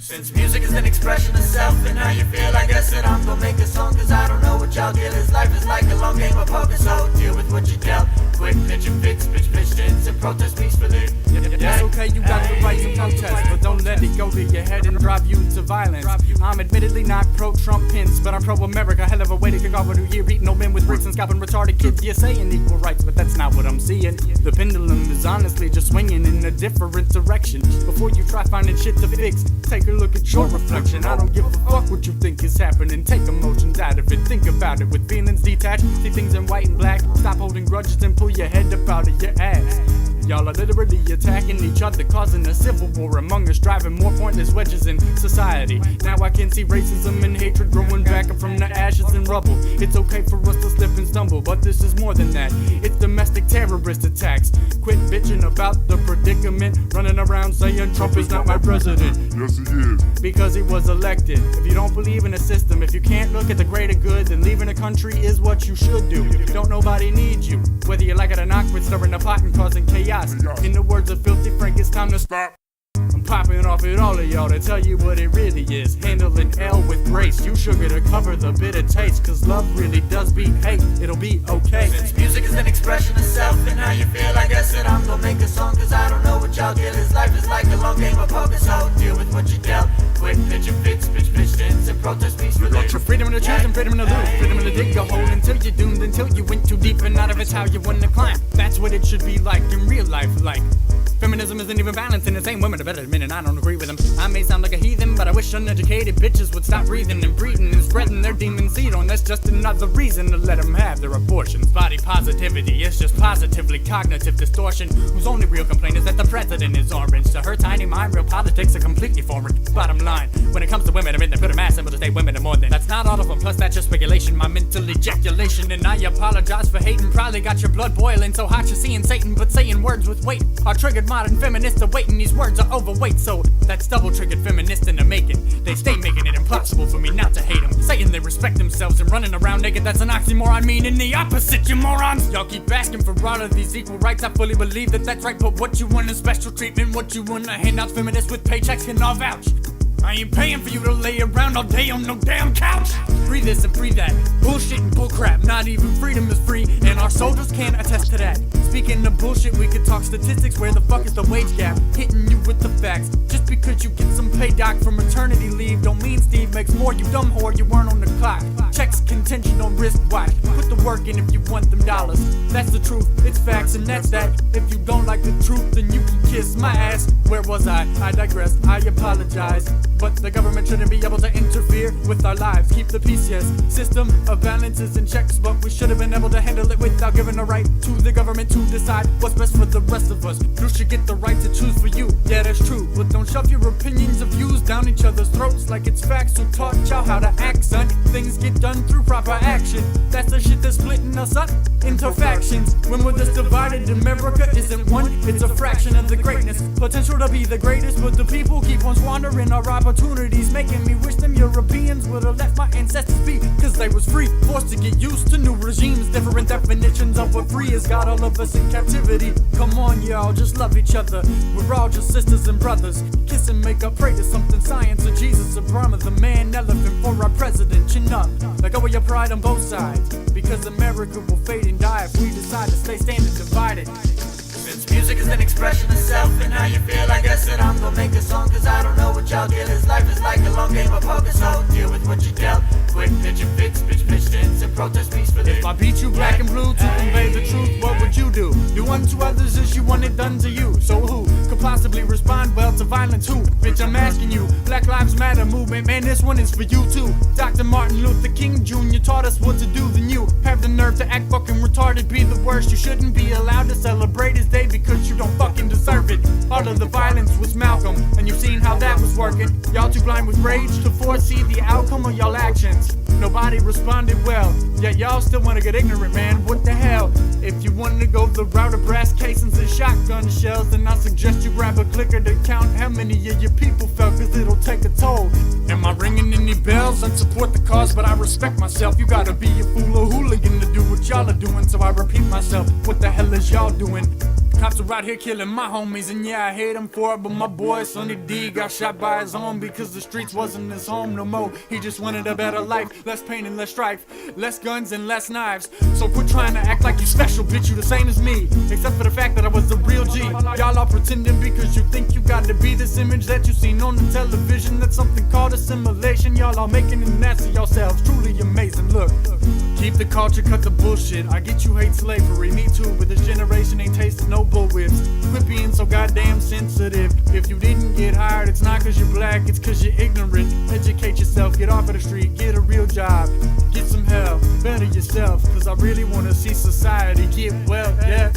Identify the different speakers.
Speaker 1: Since music is an expression of self and how you feel, I guess that I'm gonna make a song. Cause I don't know what y'all deal is. Life is like a long game of poker, so deal with what you dealt. Quit pitching fits, pitch stints, and protest peacefully.
Speaker 2: It's okay, you got the right to protest, but don't let it go to your head and drive you to violence. I'm admittedly not pro-Trump pins, but I'm pro-America. Hell of a way to kick off a new year, beating old men with bricks and scalping retarded kids. You're saying equal rights, but that's not what I'm seeing. The pendulum is honestly just swinging in a different direction. Before you try finding shit to fix, take a look at your reflection. I don't give a fuck what you think is happening. Take emotions out of it, think about it with feelings detached. See things in white and black. Stop holding grudges and pull your head up out of your ass. Y'all are literally attacking each other, causing a civil war among us, driving more pointless wedges in society. Now I can see racism and hatred growing back up from the ashes and rubble. It's okay for us to slip and stumble, but this is more than that. It's domestic terrorist attacks. Quit bitching about the predicament, running around saying Trump is not my president.
Speaker 3: Yes, he is.
Speaker 2: Because he was elected. If you don't believe in a system, if you can't look at the greater good, then leaving a country is what you should do. Don't nobody need you, whether you like it or not. Quit stirring the pot and causing chaos. In the words of Filthy Frank, it's time to stop. I'm popping off at all of y'all to tell you what it really is. Handling L with grace, use sugar to cover the bitter taste. Cause love really does beat hate, it'll be okay.
Speaker 1: Since music is an expression of self and how you feel, I guess that I'm gonna make a song. Cause I don't know what y'all deal is. Life is like a long game of poker, so deal with what you dealt. Quit pitching fits, pitch stints, and protest peacefully.
Speaker 2: Got your freedom to choose and freedom to lose, freedom to dig a hole until you're doomed, until you went too deep and out of it's how you want to climb. That's what it should be like in real life, like. Feminism isn't even balanced, and the same women are better than men, and I don't agree with them. I may sound like a heathen, but I wish uneducated bitches would stop breathing and breeding and spreading their demon seed on. That's just another reason to let them have their abortions. Body positivity is just positively cognitive distortion, whose only real complaint is that the president is orange. To her tiny mind, real politics are completely foreign. Bottom line, when it comes to women, I mean, they put a mass symbol to say women are more than. That's not all of them, plus that's just speculation, my mental ejaculation. And I apologize for hating, probably got your blood boiling so hot you're seeing Satan, but saying words with weight are triggered. Modern feminists are waiting, these words are overweight, so that's double-triggered feminists in the making. They stay making it impossible for me not to hate them, saying they respect themselves and running around naked. That's an oxymoron, meaning the opposite, you morons. Y'all keep asking for all of these equal rights, I fully believe that that's right, but what you want is special treatment. What you want to hand out, feminists with paychecks can all vouch. I ain't paying for you to lay around all day on no damn couch. Free this and free that, bullshit and bullcrap. Not even freedom is free, and our soldiers can attest to that. Speaking of bullshit, we could talk statistics. Where the fuck is the wage gap? Hitting you with the facts. Just because you get some pay doc from maternity leave don't mean Steve makes more, you dumb whore, you weren't on the clock. Checks contingent on wristwatch. Put the work in if you want them dollars. That's the truth, it's facts, and that's that. If you don't like the truth, then you can kiss my ass. Where was I? I digress, I apologize. But the government shouldn't be able to interfere with our lives. Keep the peace, yes. System of balance is in checks, but we should have been able to handle it without giving the right to the government to decide what's best for the rest of us. You should get the right to choose for you. Yeah, that's true. But don't shove your opinions of views down each other's throats like it's facts. Who taught y'all how to act, son? Things get done through proper action. That's the shit that's splitting us up into factions. When we're this divided, America isn't one, it's a fraction of the greatness. Potential to be the greatest, but the people keep on squandering our opportunities, making me wish them Europeans would have left my ancestors be. Cause they was free, forced to get used to new regimes. Different definitions of what free is, got all of us in captivity. Come on y'all, just love each other. We're all just sisters and brothers. Kiss and make up, pray to something, science or Jesus or Brahma. The man elephant for our president, chin up. Let go of your pride on both sides, because America will fade and die if we decide to stay standing divided.
Speaker 1: Since music is an expression of self and how you feel, I guess that I'm gonna make a song. Cause I don't know what y'all deal is. Life is like a long game of poker, so deal with what you dealt. Quit pitching fits, pitch stints, and protest peacefully.
Speaker 2: If I beat you black and blue to convey the truth, what would you do? Do unto others as you want it done to you. So who could possibly respond well to violence? Who? Bitch, I'm asking you. Black Lives Matter movement, man, this one is for you too. Dr. Martin Luther King Jr. taught us what to do, then you have the nerve to act fucking retarded, be the worst. You shouldn't be allowed to celebrate his day because you don't fucking deserve it. All of the violence was Malcolm, and you've seen how that was working. Y'all too blind with rage to foresee the outcome of y'all actions. Nobody responded well, yet y'all still wanna get ignorant, man. What the hell? If you wanted to go the route of brass casings and shotgun shells, then I suggest you grab a clicker to count how many of your people fell, cause it'll take a toll. Am I ringing any bells? I support the cause, but I respect myself. You gotta be a fool or hooligan to do what y'all are doing, so I repeat myself. What the hell is y'all doing? Cops are out here killing my homies, and yeah, I hate them for it. But my boy Sonny D got shot by his own because the streets wasn't his home no more. He just wanted a better life, less pain and less strife, less guns and less knives. So quit trying to act like you special, bitch, you the same as me, except for the fact that I was the real G. Y'all are pretending because you think you got to be this image that you seen on the television. That's something called assimilation. Y'all are making an ass of yourselves, truly amazing. Look, keep the culture, cut the bullshit. I get you hate slavery, me too, but this generation ain't tasted no bull whips. Quit being so goddamn sensitive. If you didn't get hired, it's not cause you're black, it's cause you're ignorant. Educate yourself, get off of the street, get a real job, get some help, better yourself, cause I really wanna see society get well, yeah.